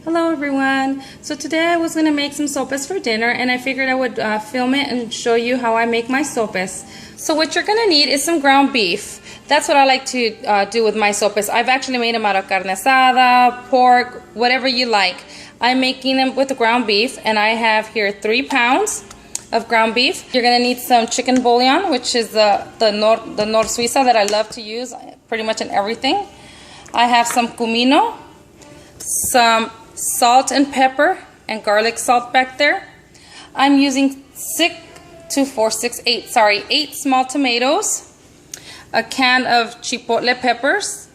Hello everyone. So today I was going to make some sopes for dinner, and I figured I would film it and show you how I make my sopes. So what you're going to need is some ground beef. That's what I like to do with my sopes. I've actually made them out of carne asada, pork, whatever you like. I'm making them with the ground beef, and I have here 3 pounds of ground beef. You're going to need some chicken bouillon, which is the Nor Suiza that I love to use pretty much in everything. I have some cumino, some salt and pepper and garlic salt back there. I'm using 8 small tomatoes, a can of chipotle peppers,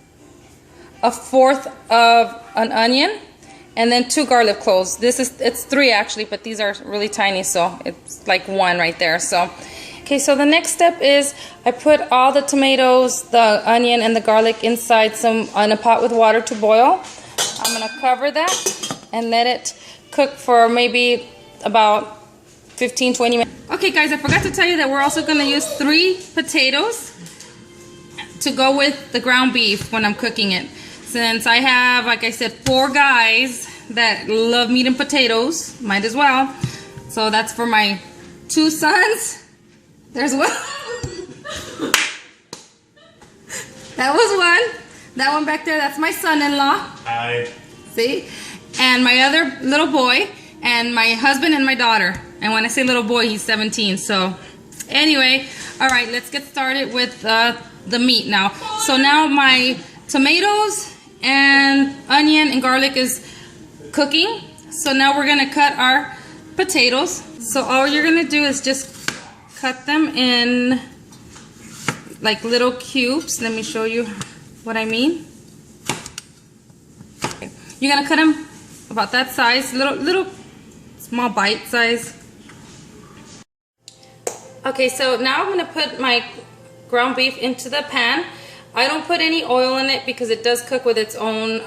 1/4 of an onion, and then 2 garlic cloves. It's 3 actually, but these are really tiny, so it's like 1 right there. So so the next step is I put all the tomatoes, the onion, and the garlic inside in a pot with water to boil. I'm going to cover that and let it cook for maybe about 15-20 minutes. Okay guys, I forgot to tell you that we're also going to use 3 potatoes to go with the ground beef when I'm cooking it. Since I have, like I said, 4 guys that love meat and potatoes, might as well. So that's for my 2 sons. There's one. That was one. That one back there, that's my son-in-law. Hi. See? And my other little boy, and my husband and my daughter. And when I say little boy, he's 17. So anyway, all right, let's get started with the meat now. So now my tomatoes and onion and garlic is cooking. So now we're gonna cut our potatoes. So all you're gonna do is just cut them in like little cubes. Let me show you what I mean. Okay. You're gonna cut them about that size, little small bite size. Okay, so now I'm gonna put my ground beef into the pan. I don't put any oil in it because it does cook with its own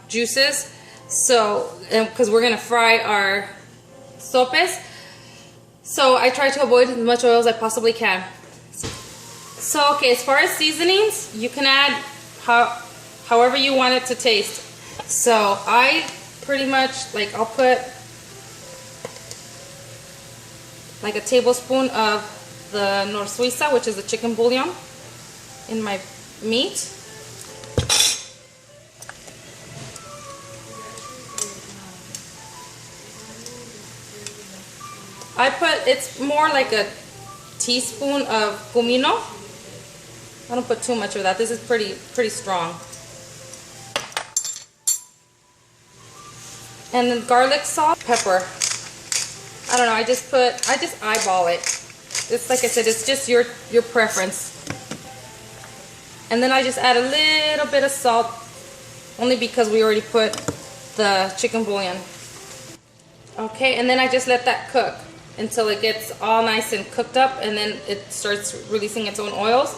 juices. So, because we're gonna fry our sopes, so I try to avoid as much oil as I possibly can. So, okay, as far as seasonings, you can add however you want it to taste. So I pretty much, like, I'll put like a tablespoon of the Nor Suiza, which is the chicken bouillon, in my meat. It's more like a teaspoon of cumino. I don't put too much of that. This is pretty strong. And then garlic salt, pepper. I don't know, I just eyeball it. It's like I said, it's just your preference. And then I just add a little bit of salt, only because we already put the chicken bouillon. Okay, and then I just let that cook until it gets all nice and cooked up, and then it starts releasing its own oils.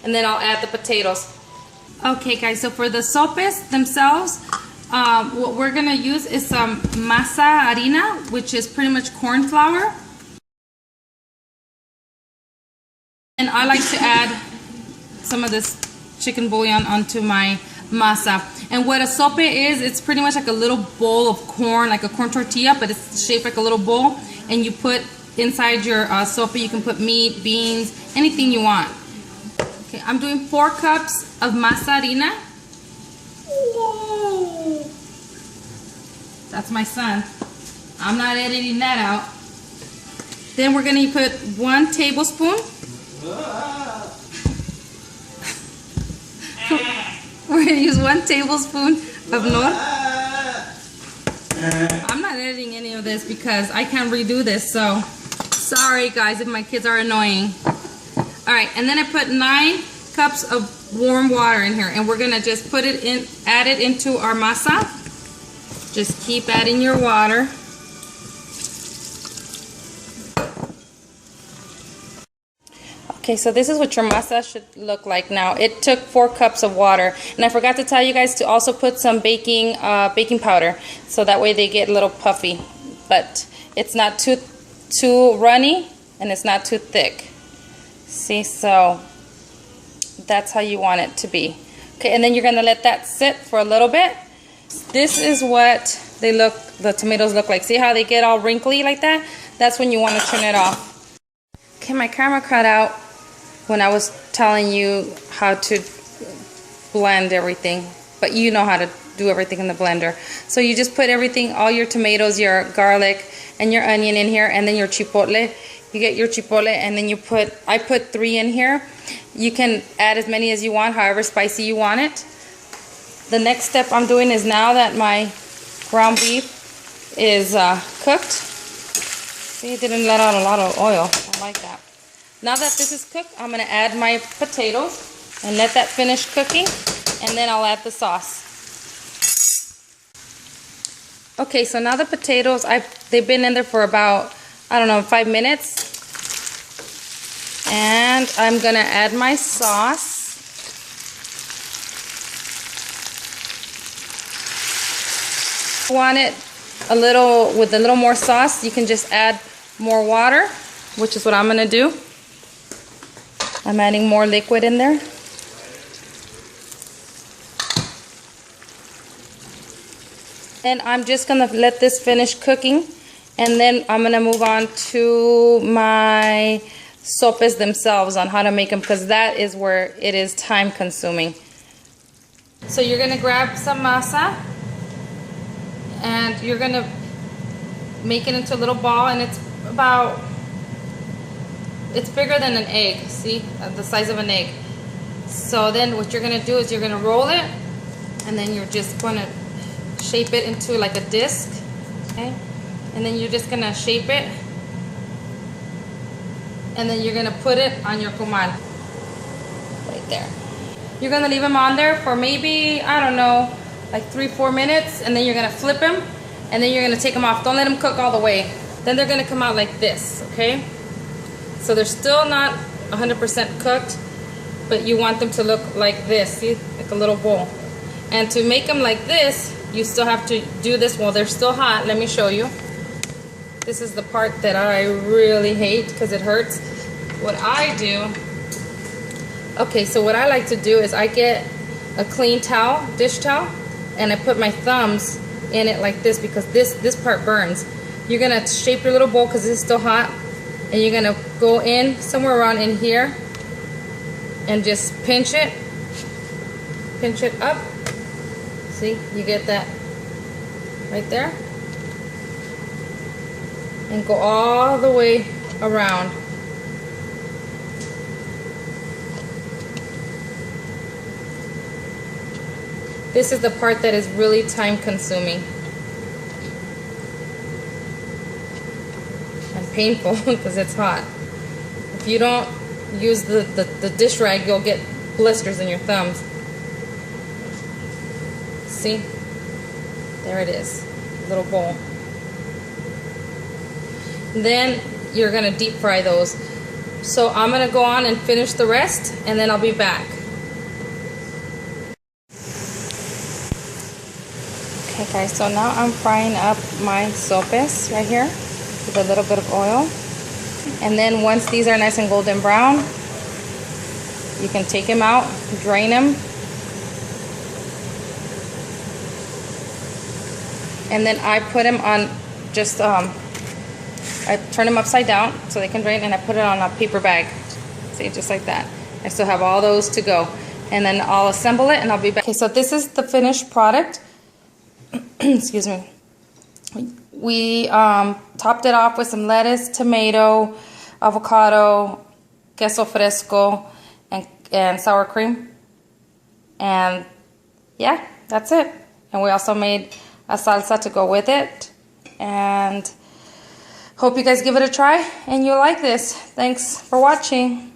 And then I'll add the potatoes. Okay guys, so for the sopes themselves, what we're gonna use is some masa harina, which is pretty much corn flour. And I like to add some of this chicken bouillon onto my masa. And what a sope is, it's pretty much like a little bowl of corn, like a corn tortilla, but it's shaped like a little bowl. And you put inside your sope, you can put meat, beans, anything you want. Okay, I'm doing 4 cups of masa harina. Whoa! That's my son. I'm not editing that out. Then we're gonna put 1 tablespoon. We're gonna use 1 tablespoon of Nor. I'm not editing any of this because I can't redo this, so sorry guys if my kids are annoying. Alright, and then I put 9 cups of warm water in here, and we're gonna just put it in, add it into our masa. Just keep adding your water. Okay, so this is what your masa should look like now. It took 4 cups of water, and I forgot to tell you guys to also put some baking powder, so that way they get a little puffy. But it's not too runny, and it's not too thick. See, so that's how you want it to be. Okay, and then you're gonna let that sit for a little bit. This is what the tomatoes look like. See how they get all wrinkly like that? That's when you want to turn it off. Okay, my camera cut out when I was telling you how to blend everything, but you know how to do everything in the blender. So you just put everything, all your tomatoes, your garlic, and your onion in here, and then your chipotle. You get your chipotle, and then I put 3 in here. You can add as many as you want, however spicy you want it. The next step I'm doing is, now that my ground beef is cooked. See, it didn't let out a lot of oil. I like that. Now that this is cooked, I'm going to add my potatoes and let that finish cooking, and then I'll add the sauce. Okay, so now the potatoes, they've been in there for about, I don't know, 5 minutes. And I'm going to add my sauce. Want it with a little more sauce, you can just add more water, which is what I'm going to do. I'm adding more liquid in there. And I'm just going to let this finish cooking, and then I'm going to move on to my sopes themselves, on how to make them, because that is where it is time consuming. So you're going to grab some masa, and you're going to make it into a little ball, and it's bigger than an egg, see, the size of an egg. So then what you're going to do is you're going to roll it, and then you're just going to shape it into like a disc, okay? And then you're just going to shape it, and then you're going to put it on your comal right there. You're going to leave them on there for maybe, I don't know, like 3-4 minutes, and then you're gonna flip them, and then you're gonna take them off. Don't let them cook all the way. Then they're gonna come out like this, okay? So they're still not 100% cooked, but you want them to look like this, see, like a little bowl. And to make them like this, you still have to do this while they're still hot. Let me show you. This is the part that I really hate because it hurts. What I do, okay, so what I like to do is I get a clean towel, dish towel, and I put my thumbs in it like this, because this part burns. You're gonna shape your little bowl because it's still hot, and you're gonna go in somewhere around in here and just pinch it up. See, you get that right there, and go all the way around. This is the part that is really time consuming and painful because it's hot. If you don't use the dish rag, you'll get blisters in your thumbs. See? There it is, little bowl. Then you're gonna deep fry those. So I'm gonna go on and finish the rest, and then I'll be back. Okay guys, so now I'm frying up my sopes right here with a little bit of oil. And then once these are nice and golden brown, you can take them out, drain them. And then I put them on just, I turn them upside down so they can drain, and I put it on a paper bag. See, just like that. I still have all those to go. And then I'll assemble it and I'll be back. Okay, so this is the finished product. Excuse me. We topped it off with some lettuce, tomato, avocado, queso fresco, and sour cream. And yeah, that's it. And we also made a salsa to go with it. And hope you guys give it a try and you'll like this. Thanks for watching.